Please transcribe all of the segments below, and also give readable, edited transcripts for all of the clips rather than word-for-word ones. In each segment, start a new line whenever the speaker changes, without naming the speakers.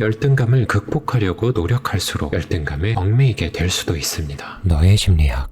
열등감을 극복하려고 노력할수록 열등감에 얽매이게 될 수도 있습니다. 너의 심리학.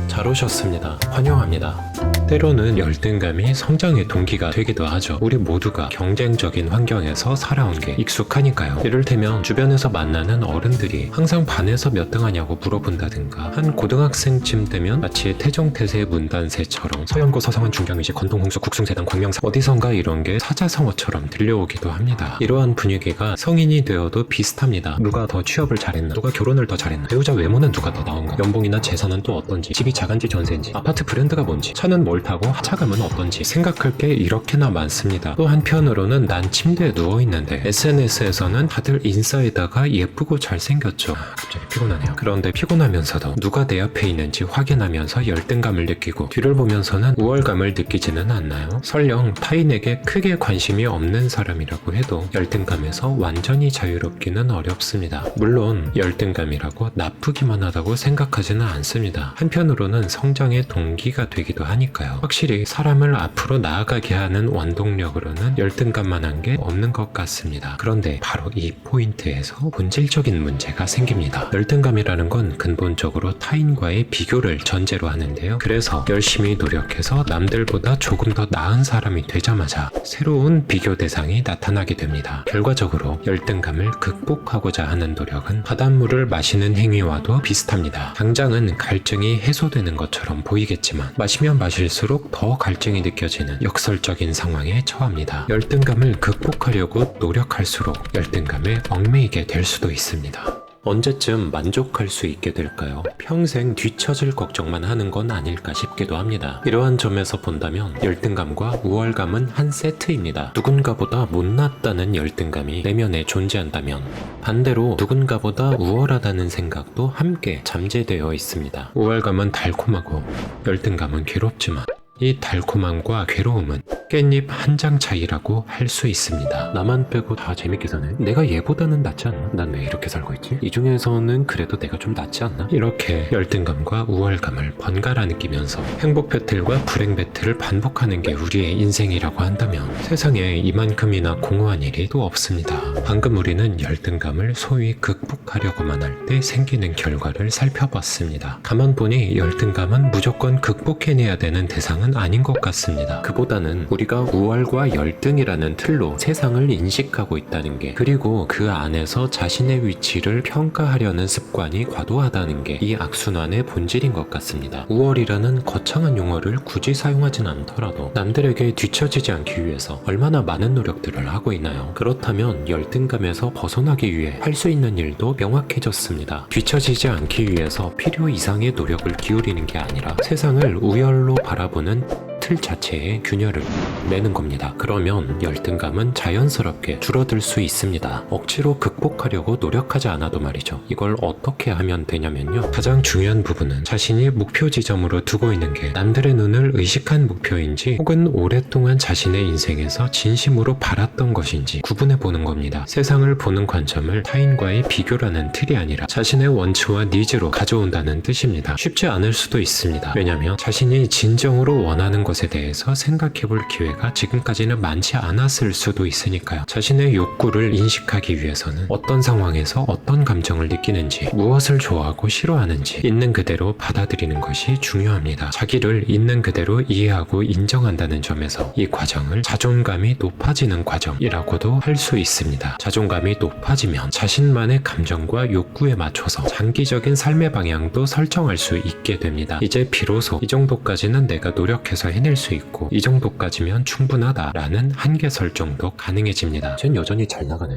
잘 오셨습니다. 환영합니다. 때로는 열등감이 성장의 동기가 되기도 하죠. 우리 모두가 경쟁적인 환경에서 살아온 게 익숙하니까요. 이를테면 주변에서 만나는 어른들이 항상 반에서 몇 등 하냐고 물어본다든가, 한 고등학생쯤 되면 마치 태종태세 문단세처럼 서영고 서성한 중경이지 건동홍수 국숭세당 광명사 어디선가 이런 게 사자성어처럼 들려오기도 합니다. 이러한 분위기가 성인이 되어도 비슷합니다. 누가 더 취업을 잘했나, 누가 결혼을 더 잘했나, 배우자 외모는 누가 더 나은가, 연봉이나 재산은 또 어떤지, 집이 작은지 전세인지, 아파트 브랜드가 뭔지, 차는 뭘 타고 하차감은 어떤지 생각할 게 이렇게나 많습니다. 또 한편으로는 난 침대에 누워있는데 SNS에서는 다들 인싸에다가 예쁘고 잘생겼죠. 갑자기 피곤하네요. 그런데 피곤하면서도 누가 내 앞에 있는지 확인하면서 열등감을 느끼고 뒤를 보면서는 우월감을 느끼지는 않나요? 설령 타인에게 크게 관심이 없는 사람이라고 해도 열등감에서 완전히 자유롭기는 어렵습니다. 물론 열등감이라고 나쁘기만 하다고 생각하지는 않습니다. 한편으로는 성장의 동기가 되기도 하니까요. 확실히 사람을 앞으로 나아가게 하는 원동력으로는 열등감만한 게 없는 것 같습니다. 그런데 바로 이 포인트에서 본질적인 문제가 생깁니다. 열등감이라는 건 근본적으로 타인과의 비교를 전제로 하는데요. 그래서 열심히 노력해서 남들보다 조금 더 나은 사람이 되자마자 새로운 비교 대상이 나타나게 됩니다. 결과적으로 열등감을 극복하고자 하는 노력은 바닷물을 마시는 행위와도 비슷합니다. 당장은 갈증이 해소되는 것처럼 보이겠지만 마시면 마실수록 더 갈증이 느껴지는 역설적인 상황에 처합니다. 열등감을 극복하려고 노력할수록 열등감에 얽매이게 될 수도 있습니다. 언제쯤 만족할 수 있게 될까요? 평생 뒤처질 걱정만 하는 건 아닐까 싶기도 합니다. 이러한 점에서 본다면 열등감과 우월감은 한 세트입니다. 누군가보다 못났다는 열등감이 내면에 존재한다면 반대로 누군가보다 우월하다는 생각도 함께 잠재되어 있습니다. 우월감은 달콤하고 열등감은 괴롭지만 이 달콤함과 괴로움은 깻잎 한 장 차이라고 할 수 있습니다. 나만 빼고 다 재밌게 사네. 내가 얘보다는 낫지 않나? 난 왜 이렇게 살고 있지? 이 중에서는 그래도 내가 좀 낫지 않나? 이렇게 열등감과 우월감을 번갈아 느끼면서 행복 배틀과 불행 배틀을 반복하는 게 우리의 인생이라고 한다면 세상에 이만큼이나 공허한 일이 또 없습니다. 방금 우리는 열등감을 소위 극복하려고만 할 때 생기는 결과를 살펴봤습니다. 가만 보니 열등감은 무조건 극복해내야 되는 대상은 아닌 것 같습니다. 그보다는 우리가 우월과 열등이라는 틀로 세상을 인식하고 있다는 게, 그리고 그 안에서 자신의 위치를 평가하려는 습관이 과도하다는 게 이 악순환의 본질인 것 같습니다. 우월이라는 거창한 용어를 굳이 사용하진 않더라도 남들에게 뒤처지지 않기 위해서 얼마나 많은 노력들을 하고 있나요? 그렇다면 열등감에서 벗어나기 위해 할 수 있는 일도 명확해졌습니다. 뒤처지지 않기 위해서 필요 이상의 노력을 기울이는 게 아니라 세상을 우열로 바라보는 틀 자체에 균열을 내는 겁니다. 그러면 열등감은 자연스럽게 줄어들 수 있습니다. 억지로 극복하려고 노력하지 않아도 말이죠. 이걸 어떻게 하면 되냐면요. 가장 중요한 부분은 자신이 목표 지점으로 두고 있는 게 남들의 눈을 의식한 목표인지 혹은 오랫동안 자신의 인생에서 진심으로 바랐던 것인지 구분해 보는 겁니다. 세상을 보는 관점을 타인과의 비교라는 틀이 아니라 자신의 원치와 니즈로 가져온다는 뜻입니다. 쉽지 않을 수도 있습니다. 왜냐하면 자신이 진정으로 원하는 것에 대해서 생각해볼 기회가 지금까지는 많지 않았을 수도 있으니까요. 자신의 욕구를 인식하기 위해서는 어떤 상황에서 어떤 감정을 느끼는지, 무엇을 좋아하고 싫어하는지 있는 그대로 받아들이는 것이 중요합니다. 자기를 있는 그대로 이해하고 인정한다는 점에서 이 과정을 자존감이 높아지는 과정이라고도 할 수 있습니다. 자존감이 높아지면 자신만의 감정과 욕구에 맞춰서 장기적인 삶의 방향도 설정할 수 있게 됩니다. 이제 비로소 이 정도까지는 내가 노력해서 해낼 수 있고 이 정도까지면 충분하다라는 한계 설정도 가능해집니다. 쟨 여전히 잘 나가네.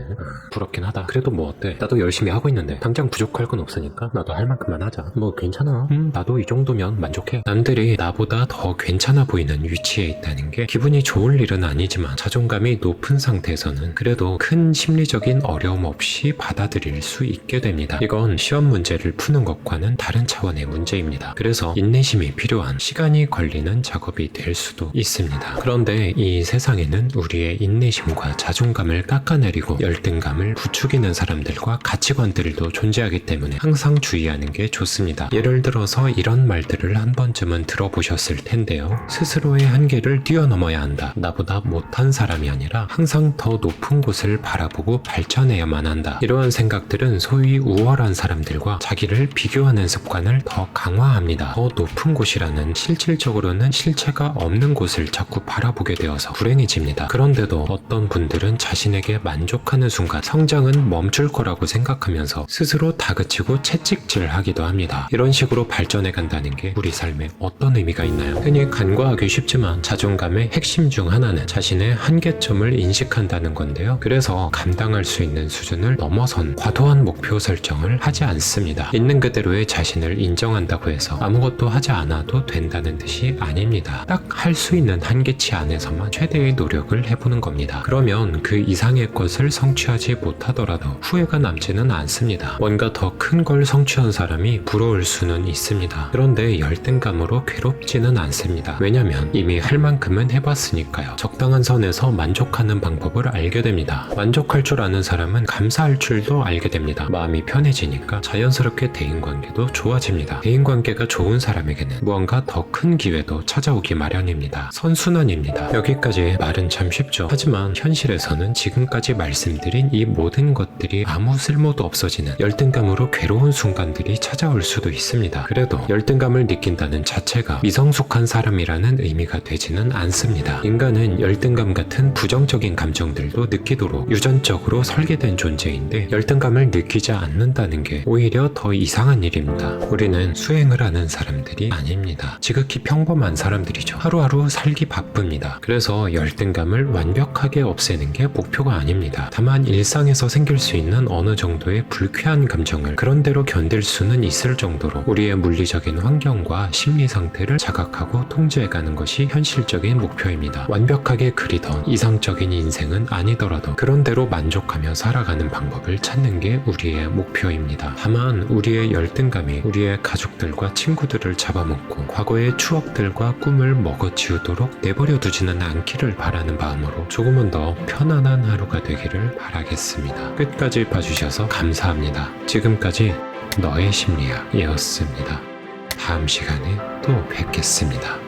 부럽긴 하다. 그래도 뭐 어때? 나도 열심히 하고 있는데 당장 부족할 건 없으니까 나도 할 만큼만 하자. 뭐 괜찮아. 나도 이 정도면 만족해. 남들이 나보다 더 괜찮아 보이는 위치에 있다는 게 기분이 좋을 일은 아니지만 자존감이 높은 상태에서는 그래도 큰 심리적인 어려움 없이 받아들일 수 있게 됩니다. 이건 시험 문제를 푸는 것과는 다른 차원의 문제입니다. 그래서 인내심이 필요한, 시간이 걸리는 작업이 될 수도 있습니다. 그런데 그런데 이 세상에는 우리의 인내심과 자존감을 깎아내리고 열등감을 부추기는 사람들과 가치관들도 존재하기 때문에 항상 주의하는 게 좋습니다. 예를 들어서 이런 말들을 한 번쯤은 들어보셨을 텐데요. 스스로의 한계를 뛰어넘어야 한다. 나보다 못한 사람이 아니라 항상 더 높은 곳을 바라보고 발전해야만 한다. 이러한 생각들은 소위 우월한 사람들과 자기를 비교하는 습관을 더 강화합니다. 더 높은 곳이라는 실질적으로는 실체가 없는 곳을 자꾸 바라보게 되어서 불행해집니다. 그런데도 어떤 분들은 자신에게 만족하는 순간 성장은 멈출 거라고 생각하면서 스스로 다그치고 채찍질하기도 합니다. 이런 식으로 발전해 간다는 게 우리 삶에 어떤 의미가 있나요? 흔히 간과하기 쉽지만 자존감의 핵심 중 하나는 자신의 한계점을 인식한다는 건데요. 그래서 감당할 수 있는 수준을 넘어선 과도한 목표 설정을 하지 않습니다. 있는 그대로의 자신을 인정한다고 해서 아무것도 하지 않아도 된다는 뜻이 아닙니다. 딱 할 수 있는 한계치 안에서만 최대의 노력을 해보는 겁니다. 그러면 그 이상의 것을 성취하지 못하더라도 후회가 남지는 않습니다. 뭔가 더 큰 걸 성취한 사람이 부러울 수는 있습니다. 그런데 열등감으로 괴롭지는 않습니다. 왜냐면 이미 할 만큼은 해봤으니까요. 적당한 선에서 만족하는 방법을 알게 됩니다. 만족할 줄 아는 사람은 감사할 줄도 알게 됩니다. 마음이 편해지니까 자연스럽게 대인관계도 좋아집니다. 대인관계가 좋은 사람에게는 무언가 더 큰 기회도 찾아오기 마련입니다. 선순환입니다. 여기까지 말은 참 쉽죠. 하지만 현실에서는 지금까지 말씀드린 이 모든 것들이 아무 쓸모도 없어지는 열등감으로 괴로운 순간들이 찾아올 수도 있습니다. 그래도 열등감을 느낀다는 자체가 미성숙한 사람이라는 의미가 되지는 않습니다. 인간은 열등감 같은 부정적인 감정들도 느끼도록 유전적으로 설계된 존재인데 열등감을 느끼지 않는다는 게 오히려 더 이상한 일입니다. 우리는 수행을 하는 사람들이 아닙니다. 지극히 평범한 사람들이죠. 하루하루 살기 바쁩니다. 그래서 열등감을 완벽하게 없애는 게 목표가 아닙니다. 다만 일상에서 생길 수 있는 어느 정도의 불쾌한 감정을 그런대로 견딜 수는 있을 정도로 우리의 물리적인 환경과 심리 상태를 자각하고 통제해가는 것이 현실적인 목표입니다. 완벽하게 그리던 이상적인 인생은 아니더라도 그런대로 만족하며 살아가는 방법을 찾는 게 우리의 목표입니다. 다만 우리의 열등감이 우리의 가족들과 친구들을 잡아먹고 과거의 추억들과 꿈을 먹어치우도록 내버려 두지는 않기를 바라는 마음으로 조금은 더 편안한 하루가 되기를 바라겠습니다. 끝까지 봐주셔서 감사합니다. 지금까지 너의 심리학이었습니다. 다음 시간에 또 뵙겠습니다.